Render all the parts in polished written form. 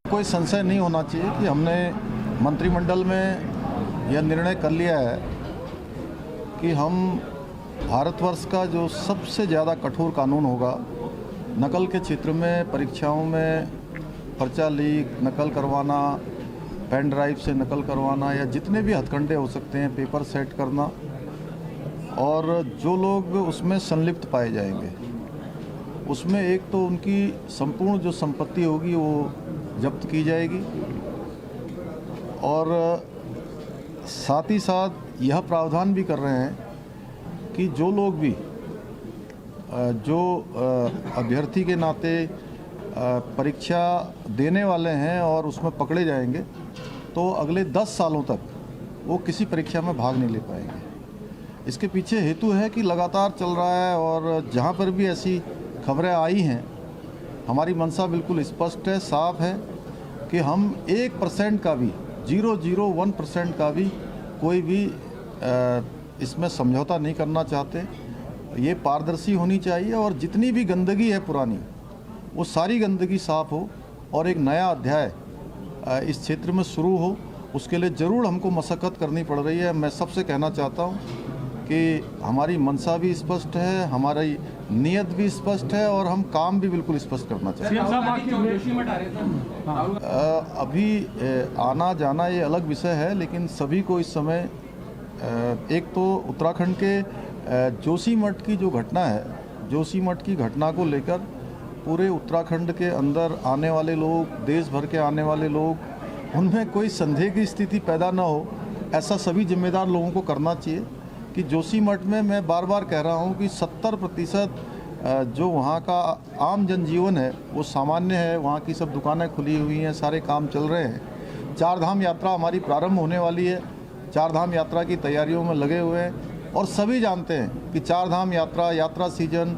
कोई संशय नहीं होना चाहिए कि हमने मंत्रिमंडल में यह निर्णय कर लिया है कि हम भारतवर्ष का जो सबसे ज़्यादा कठोर कानून होगा नकल के क्षेत्र में, परीक्षाओं में पर्चा लीक, नकल करवाना, पेन ड्राइव से नकल करवाना या जितने भी हथकंडे हो सकते हैं, पेपर सेट करना, और जो लोग उसमें संलिप्त पाए जाएंगे उसमें एक तो उनकी संपूर्ण जो संपत्ति होगी वो जब्त की जाएगी, और साथ ही साथ यह प्रावधान भी कर रहे हैं कि जो लोग भी जो अभ्यर्थी के नाते परीक्षा देने वाले हैं और उसमें पकड़े जाएंगे तो अगले 10 सालों तक वो किसी परीक्षा में भाग नहीं ले पाएंगे। इसके पीछे हेतु है कि लगातार चल रहा है और जहाँ पर भी ऐसी खबरें आई हैं, हमारी मंशा बिल्कुल स्पष्ट है, साफ है कि हम 1% का भी 0.01% का भी कोई भी इसमें समझौता नहीं करना चाहते। ये पारदर्शी होनी चाहिए और जितनी भी गंदगी है पुरानी वो सारी गंदगी साफ हो और एक नया अध्याय इस क्षेत्र में शुरू हो। उसके लिए ज़रूर हमको मशक्क़त करनी पड़ रही है। मैं सबसे कहना चाहता हूँ कि हमारी मंशा भी स्पष्ट है, हमारी नीयत भी स्पष्ट है और हम काम भी बिल्कुल स्पष्ट करना चाहते हैं। अभी आना जाना ये अलग विषय है, लेकिन सभी को इस समय एक तो उत्तराखंड के जोशीमठ की जो घटना है, जोशीमठ की घटना को लेकर पूरे उत्तराखंड के अंदर आने वाले लोग, देश भर के आने वाले लोग, उनमें कोई संदेह की स्थिति पैदा ना हो, ऐसा सभी जिम्मेदार लोगों को करना चाहिए। कि जोशीमठ में मैं बार बार कह रहा हूँ कि 70% जो वहाँ का आम जनजीवन है वो सामान्य है, वहाँ की सब दुकानें खुली हुई हैं, सारे काम चल रहे हैं। 4 धाम यात्रा हमारी प्रारंभ होने वाली है, 4 धाम यात्रा की तैयारियों में लगे हुए हैं और सभी जानते हैं कि 4 धाम यात्रा, यात्रा सीजन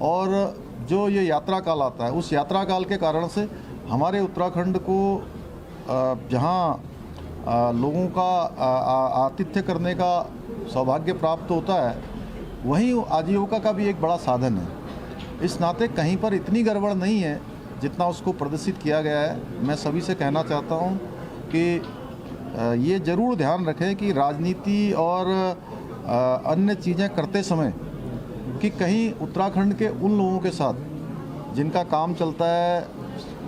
और जो ये यात्रा काल आता है, उस यात्रा काल के कारण से हमारे उत्तराखंड को जहाँ लोगों का आतिथ्य करने का सौभाग्य प्राप्त होता है, वहीं आजीविका का भी एक बड़ा साधन है। इस नाते कहीं पर इतनी गड़बड़ नहीं है जितना उसको प्रदर्शित किया गया है। मैं सभी से कहना चाहता हूं कि ये ज़रूर ध्यान रखें कि राजनीति और अन्य चीज़ें करते समय कि कहीं उत्तराखंड के उन लोगों के साथ जिनका काम चलता है,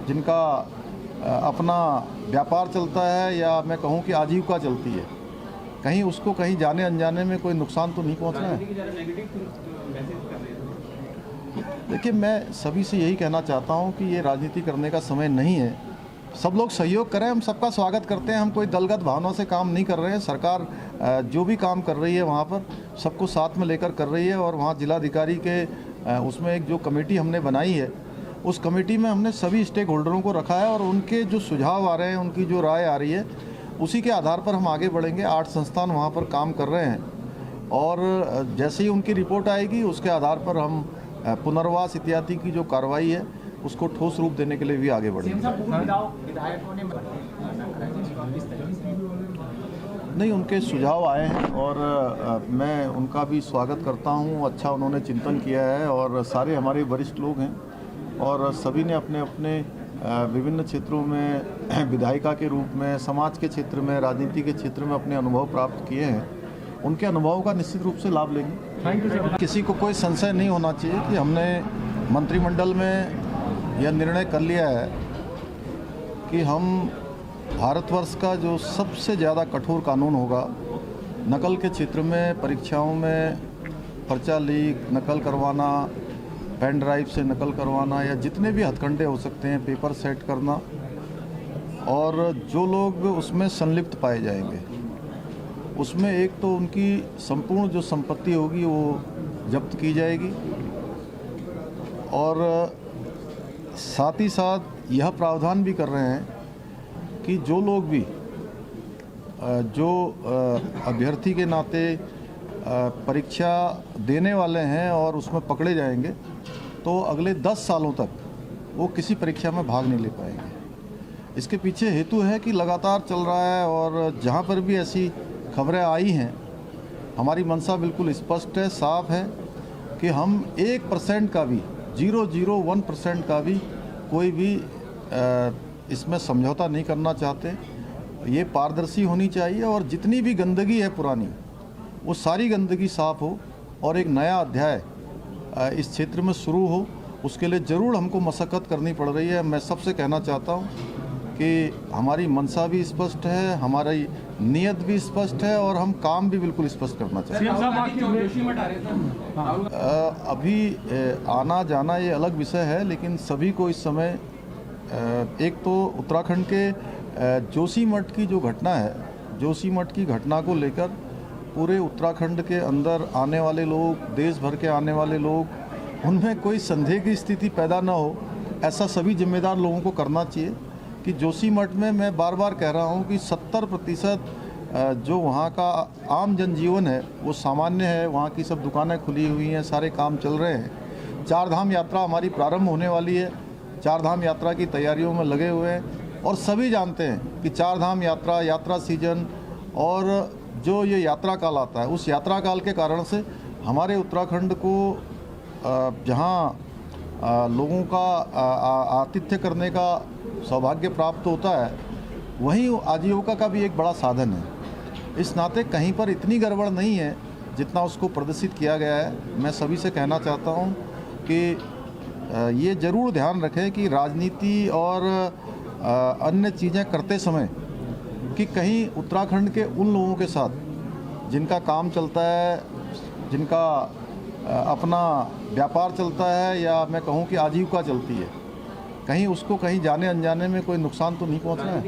जिनका अपना व्यापार चलता है या मैं कहूँ कि आजीविका चलती है, कहीं उसको कहीं जाने अनजाने में कोई नुकसान तो नहीं पहुँचना है। देखिए, मैं सभी से यही कहना चाहता हूँ कि ये राजनीति करने का समय नहीं है। सब लोग सहयोग करें, हम सबका स्वागत करते हैं। हम कोई दलगत भावना से काम नहीं कर रहे हैं। सरकार जो भी काम कर रही है वहाँ पर सबको साथ में लेकर कर रही है और वहाँ जिलाधिकारी के उसमें एक जो कमेटी हमने बनाई है, उस कमेटी में हमने सभी स्टेक होल्डरों को रखा है और उनके जो सुझाव आ रहे हैं, उनकी जो राय आ रही है, उसी के आधार पर हम आगे बढ़ेंगे। 8 संस्थान वहाँ पर काम कर रहे हैं और जैसे ही उनकी रिपोर्ट आएगी उसके आधार पर हम पुनर्वास इत्यादि की जो कार्रवाई है उसको ठोस रूप देने के लिए भी आगे बढ़ेंगे। नहीं, उनके सुझाव आए हैं और मैं उनका भी स्वागत करता हूँ। अच्छा उन्होंने चिंतन किया है और सारे हमारे वरिष्ठ लोग हैं और सभी ने अपने अपने विभिन्न क्षेत्रों में विधायिका के रूप में, समाज के क्षेत्र में, राजनीति के क्षेत्र में अपने अनुभव प्राप्त किए हैं। उनके अनुभवों का निश्चित रूप से लाभ लेंगे। किसी को कोई संशय नहीं होना चाहिए कि हमने मंत्रिमंडल में यह निर्णय कर लिया है कि हम भारतवर्ष का जो सबसे ज़्यादा कठोर कानून होगा नकल के क्षेत्र में, परीक्षाओं में पर्चा लीक, नकल करवाना, पेन ड्राइव से नकल करवाना या जितने भी हथकंडे हो सकते हैं, पेपर सेट करना, और जो लोग उसमें संलिप्त पाए जाएंगे उसमें एक तो उनकी संपूर्ण जो संपत्ति होगी वो जब्त की जाएगी, और साथ ही साथ यह प्रावधान भी कर रहे हैं कि जो लोग भी जो अभ्यर्थी के नाते परीक्षा देने वाले हैं और उसमें पकड़े जाएंगे तो अगले 10 सालों तक वो किसी परीक्षा में भाग नहीं ले पाएंगे। इसके पीछे हेतु है कि लगातार चल रहा है और जहाँ पर भी ऐसी खबरें आई हैं, हमारी मंशा बिल्कुल स्पष्ट है, साफ है कि हम 1% का भी 0.01% का भी कोई भी इसमें समझौता नहीं करना चाहते। ये पारदर्शी होनी चाहिए और जितनी भी गंदगी है पुरानी, वो सारी गंदगी साफ हो और एक नया अध्याय इस क्षेत्र में शुरू हो। उसके लिए ज़रूर हमको मशक्क़त करनी पड़ रही है। मैं सबसे कहना चाहता हूँ कि हमारी मंशा भी स्पष्ट है, हमारी नीयत भी स्पष्ट है और हम काम भी बिल्कुल स्पष्ट करना चाहते हैं। अभी आना जाना ये अलग विषय है, लेकिन सभी को इस समय एक तो उत्तराखंड के जोशीमठ की जो घटना है, जोशीमठ की घटना को लेकर पूरे उत्तराखंड के अंदर आने वाले लोग, देश भर के आने वाले लोग, उनमें कोई संदेह की स्थिति पैदा ना हो, ऐसा सभी जिम्मेदार लोगों को करना चाहिए कि जोशीमठ में मैं बार बार कह रहा हूँ कि 70% जो वहाँ का आम जनजीवन है वो सामान्य है। वहाँ की सब दुकानें खुली हुई हैं, सारे काम चल रहे हैं। चार धाम यात्रा हमारी प्रारंभ होने वाली है, चार धाम यात्रा की तैयारियों में लगे हुए हैं और सभी जानते हैं कि चार धाम यात्रा, यात्रा सीजन और जो ये यात्रा काल आता है, उस यात्रा काल के कारण से हमारे उत्तराखंड को जहाँ लोगों का आतिथ्य करने का सौभाग्य प्राप्त होता है, वहीं आजीविका का भी एक बड़ा साधन है। इस नाते कहीं पर इतनी गड़बड़ नहीं है जितना उसको प्रदर्शित किया गया है। मैं सभी से कहना चाहता हूं कि ये ज़रूर ध्यान रखें कि राजनीति और अन्य चीज़ें करते समय कि कहीं उत्तराखंड के उन लोगों के साथ जिनका काम चलता है, जिनका अपना व्यापार चलता है या मैं कहूं कि आजीविका चलती है, कहीं उसको कहीं जाने अनजाने में कोई नुकसान तो नहीं पहुंचना है।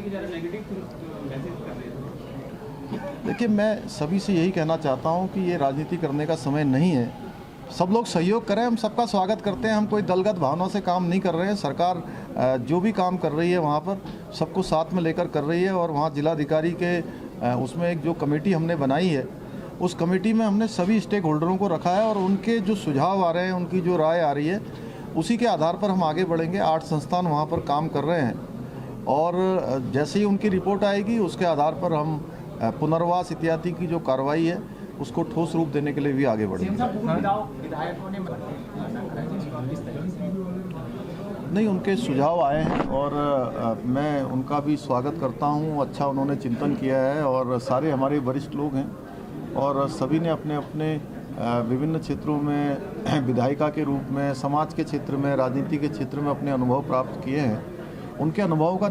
देखिए, मैं सभी से यही कहना चाहता हूं कि ये राजनीति करने का समय नहीं है। सब लोग सहयोग करें, हम सबका स्वागत करते हैं। हम कोई दलगत भावना से काम नहीं कर रहे हैं। सरकार जो भी काम कर रही है वहाँ पर सबको साथ में लेकर कर रही है और वहाँ जिलाधिकारी के उसमें एक जो कमेटी हमने बनाई है, उस कमेटी में हमने सभी स्टेक होल्डरों को रखा है और उनके जो सुझाव आ रहे हैं, उनकी जो राय आ रही है, उसी के आधार पर हम आगे बढ़ेंगे। 8 संस्थान वहाँ पर काम कर रहे हैं और जैसे ही उनकी रिपोर्ट आएगी उसके आधार पर हम पुनर्वास इत्यादि की जो कार्रवाई है उसको ठोस रूप देने के लिए भी आगे बढ़ेंगे। नहीं, उनके सुझाव आए हैं और मैं उनका भी स्वागत करता हूं। अच्छा, उन्होंने चिंतन किया है और सारे हमारे वरिष्ठ लोग हैं और सभी ने अपने अपने विभिन्न क्षेत्रों में विधायिका के रूप में, समाज के क्षेत्र में, राजनीति के क्षेत्र में अपने अनुभव प्राप्त किए हैं। उनके अनुभव का